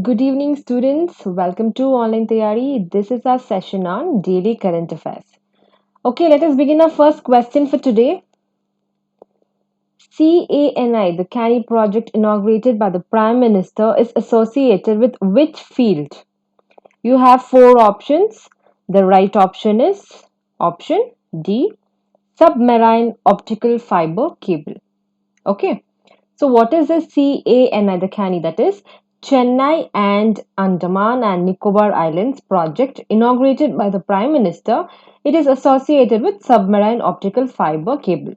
Good evening, students. Welcome to Online Tayari. This is our session on daily current affairs. Okay, let us begin our first question for today. CANI, the CANI project inaugurated by the Prime Minister, is associated with which field? You have four options. The right option is option D, submarine optical fiber cable. Okay. So, what is the CANI, the CANI? That is Chennai and Andaman and Nicobar Islands project inaugurated by the Prime Minister. It is associated with submarine optical fiber cable.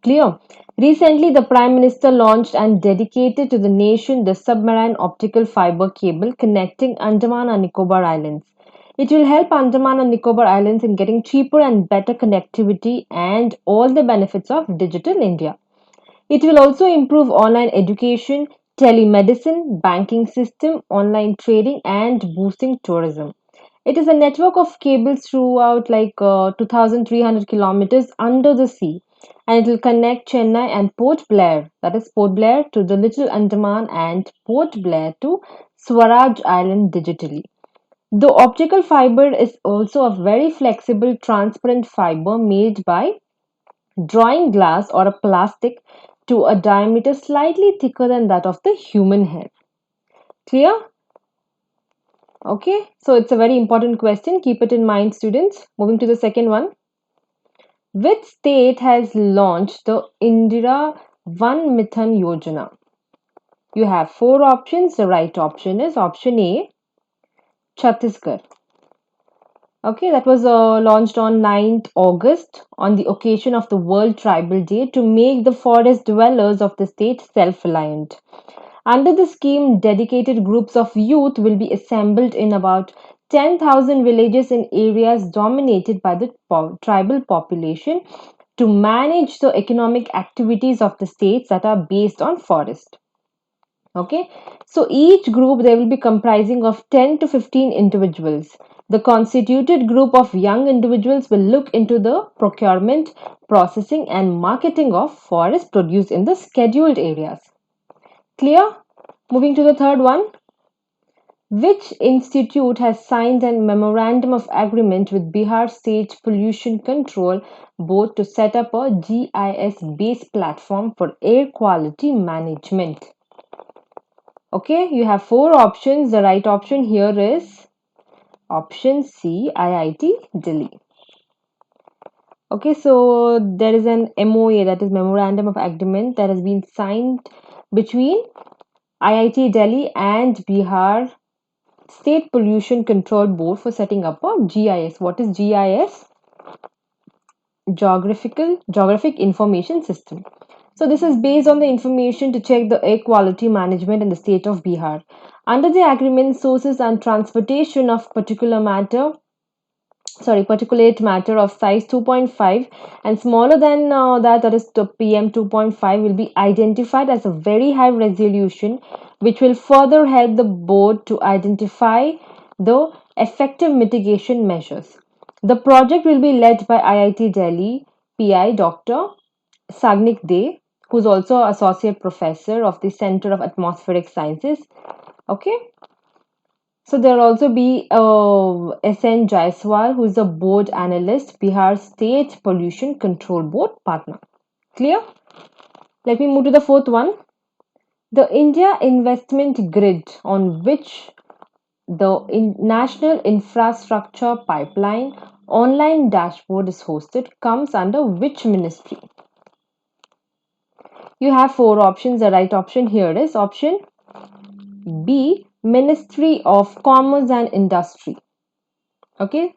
Clear? Recently, the Prime Minister launched and dedicated to the nation the submarine optical fiber cable connecting Andaman and Nicobar Islands. It will help Andaman and Nicobar Islands in getting cheaper and better connectivity and all the benefits of digital India. It will also improve online education, telemedicine, banking system, online trading, and boosting tourism. It is a network of cables throughout 2,300 kilometers under the sea, and it will connect Chennai and Port Blair, that is Port Blair, to the Little Andaman and Port Blair to Swaraj Island digitally. The optical fiber is also a very flexible, transparent fiber made by drawing glass or a plastic to a diameter slightly thicker than that of the human hair. Clear? Okay, so it's a very important question. Keep it in mind, students. Moving to the second one. Which state has launched the Indira Van Mithan Yojana? You have four options. The right option is option A, Chhattisgarh. Okay, that was launched on 9th August on the occasion of the World Tribal Day to make the forest dwellers of the state self reliant. Under the scheme, dedicated groups of youth will be assembled in about 10,000 villages in areas dominated by the tribal population to manage the economic activities of the states that are based on forest. Okay, so each group they will be comprising of 10 to 15 individuals. The constituted group of young individuals will look into the procurement, processing, and marketing of forest produce in the scheduled areas. Clear? Moving to the third one. Which institute has signed a memorandum of agreement with Bihar State Pollution Control Board to set up a GIS based platform for air quality management? Okay, you have four options. The right option here is option C, IIT Delhi. Okay, so there is an MOA, that is Memorandum of Agreement, that has been signed between IIT Delhi and Bihar State Pollution Control Board for setting up a GIS. What is GIS? Geographic Information System. So this is based on the information to check the air quality management in the state of Bihar. Under the agreement, sources and transportation of particulate matter of size 2.5 and smaller than that is the PM 2.5 will be identified as a very high resolution, which will further help the board to identify the effective mitigation measures. The project will be led by IIT Delhi PI Dr. Sagnik Dey, who's also associate professor of the Center of Atmospheric Sciences. Okay, so there'll also be SN Jaiswal, who is a board analyst, Bihar State Pollution Control Board partner. Clear? Let me move to the fourth one. The India investment grid on which the National Infrastructure Pipeline online dashboard is hosted comes under which ministry? You have four options. The right option here is option B, Ministry of Commerce and Industry. Okay,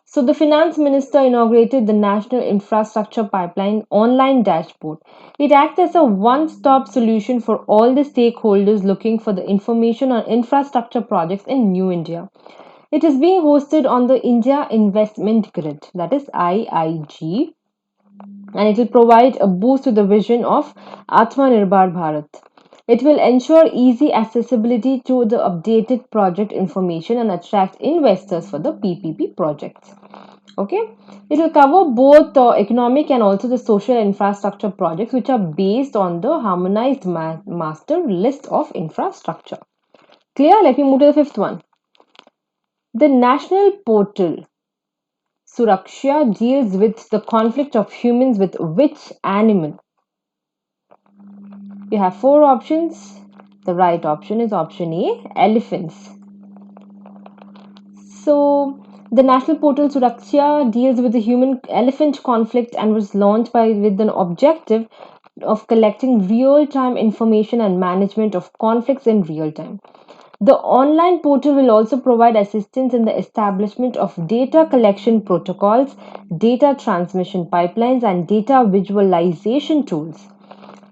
so the finance minister inaugurated the National Infrastructure Pipeline online dashboard. It acts as a one-stop solution for all the stakeholders looking for the information on infrastructure projects in New India. It is being hosted on the India Investment Grid, that is IIG, and it will provide a boost to the vision of Atmanirbhar Bharat. It will ensure easy accessibility to the updated project information and attract investors for the PPP projects. Okay, it will cover both the economic and also the social infrastructure projects which are based on the harmonized master list of infrastructure. Clear? Let me move to the fifth one. The national portal Suraksha deals with the conflict of humans with which animal? You have four options. The right option is option A, elephants. So, the national portal Suraksha deals with the human elephant conflict and was launched with an objective of collecting real time information and management of conflicts in real time. The online portal will also provide assistance in the establishment of data collection protocols, data transmission pipelines, and data visualization tools.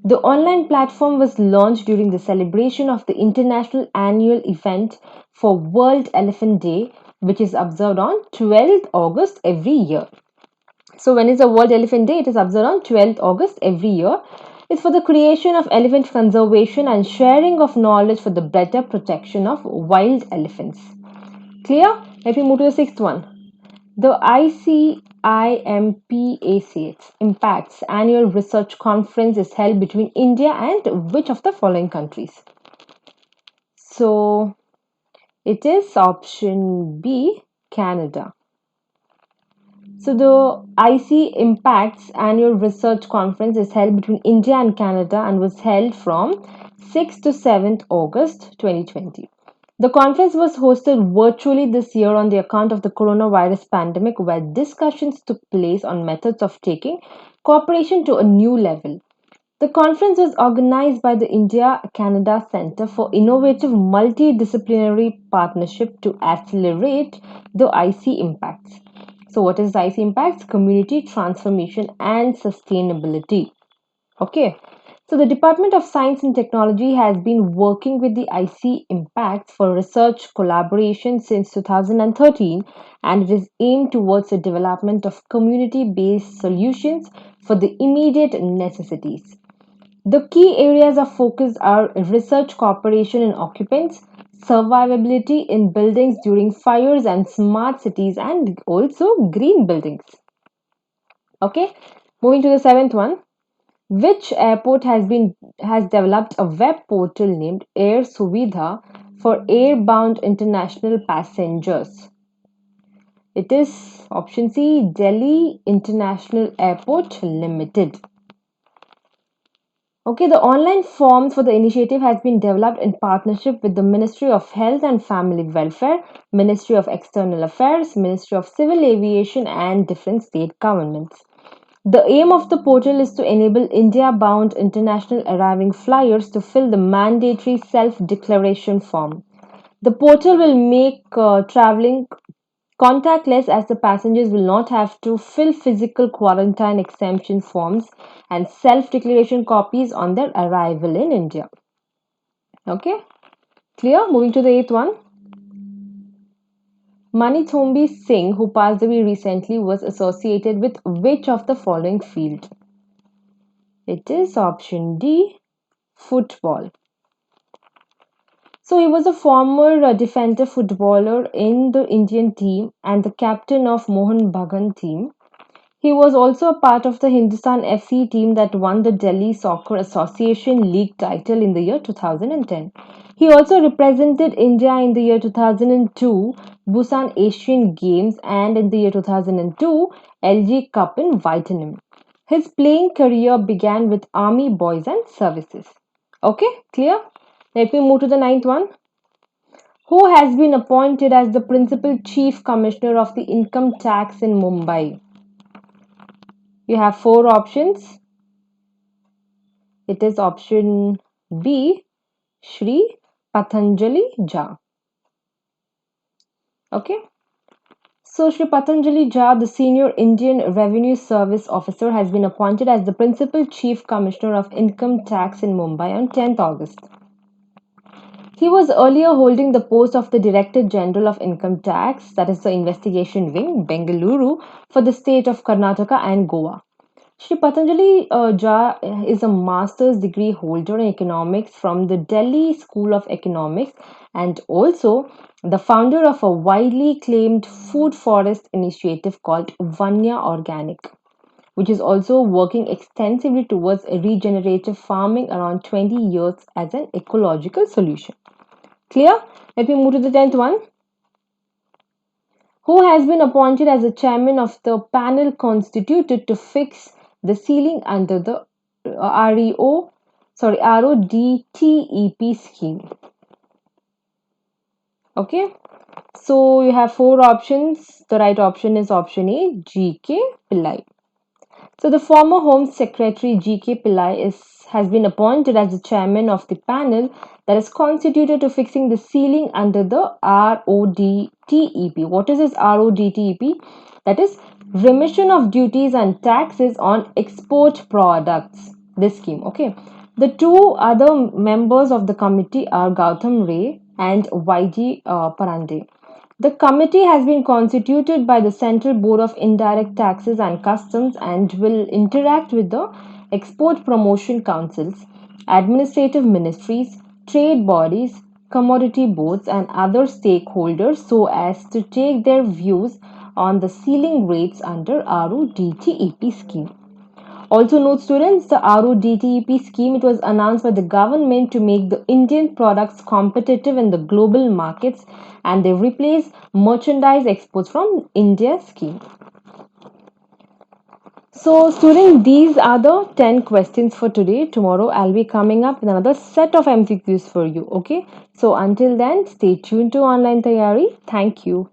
The online platform was launched during the celebration of the international annual event for World Elephant Day, which is observed on 12th August every year. So, when is the World Elephant Day? It is observed on 12th August every year. It's for the creation of elephant conservation and sharing of knowledge for the better protection of wild elephants. Clear? Let me move to the sixth one. The ICIMPACH Impacts Annual Research Conference is held between India and which of the following countries? So, it is option B, Canada. So, the IC Impacts Annual Research Conference is held between India and Canada and was held from 6th to 7th August 2020. The conference was hosted virtually this year on the account of the coronavirus pandemic, where discussions took place on methods of taking cooperation to a new level. The conference was organized by the India Canada Center for Innovative Multidisciplinary Partnership to accelerate the IC impacts. So, what is IC impacts? Community transformation and sustainability. Okay. So, the Department of Science and Technology has been working with the IC impacts for research collaboration since 2013, and it is aimed towards the development of community based solutions for the immediate necessities. The key areas of focus are research cooperation in occupants, survivability in buildings during fires and smart cities, and also green buildings. Okay, moving to the seventh one. Which airport has developed a web portal named Air Suvidha for airbound international passengers? It is option C, Delhi International Airport Limited. Okay, the online forms for the initiative has been developed in partnership with the Ministry of Health and Family Welfare, Ministry of External Affairs, Ministry of Civil Aviation, and different state governments. The aim of the portal is to enable India bound international arriving flyers to fill the mandatory self declaration form. The portal will make traveling contactless as the passengers will not have to fill physical quarantine exemption forms and self declaration copies on their arrival in India. Okay, clear? Moving to the eighth one. Manithombi Singh, who passed away recently, was associated with which of the following field? It is option D, football. So he was a former defender footballer in the Indian team and the captain of Mohun Bagan team. He was also a part of the Hindustan FC team that won the Delhi Soccer Association League title in the year 2010. He also represented India in the year 2002 Busan Asian Games and in the year 2002 LG Cup in Vietnam. His playing career began with Army Boys and Services. Okay, clear? Let me move to the ninth one. Who has been appointed as the Principal Chief Commissioner of the Income Tax in Mumbai? You have four options. It is option B, Shri Patanjali Jha. Okay. So, Shri Patanjali Jha, the senior Indian Revenue Service officer, has been appointed as the Principal Chief Commissioner of Income Tax in Mumbai on 10th August. He was earlier holding the post of the Director General of Income Tax, that is the investigation wing, Bengaluru, for the state of Karnataka and Goa. Shri Patanjali Jha is a master's degree holder in economics from the Delhi School of Economics and also the founder of a widely claimed food forest initiative called Vanya Organic, which is also working extensively towards regenerative farming around 20 years as an ecological solution. Clear? Let me move to the 10th one. Who has been appointed as the chairman of the panel constituted to fix the ceiling under the RODTEP scheme? Okay, so you have four options. The right option is option A, G.K. Pillai. So the former Home Secretary G.K. Pillai has been appointed as the chairman of the panel that is constituted to fixing the ceiling under the RODTEP. What is this RODTEP? That is remission of duties and taxes on export products. This scheme, okay. The two other members of the committee are Gautam Ray and YG Parande. The committee has been constituted by the Central Board of Indirect Taxes and Customs and will interact with the export promotion councils, administrative ministries, trade bodies, commodity boards, and other stakeholders so as to take their views on the ceiling rates under RODTEP scheme. Also note students, the RODTEP scheme, it was announced by the government to make the Indian products competitive in the global markets, and they replace merchandise exports from India scheme. So students, these are the 10 questions for today. Tomorrow I'll be coming up with another set of MCQs for you. Okay. So until then, stay tuned to Online Tayari. Thank you.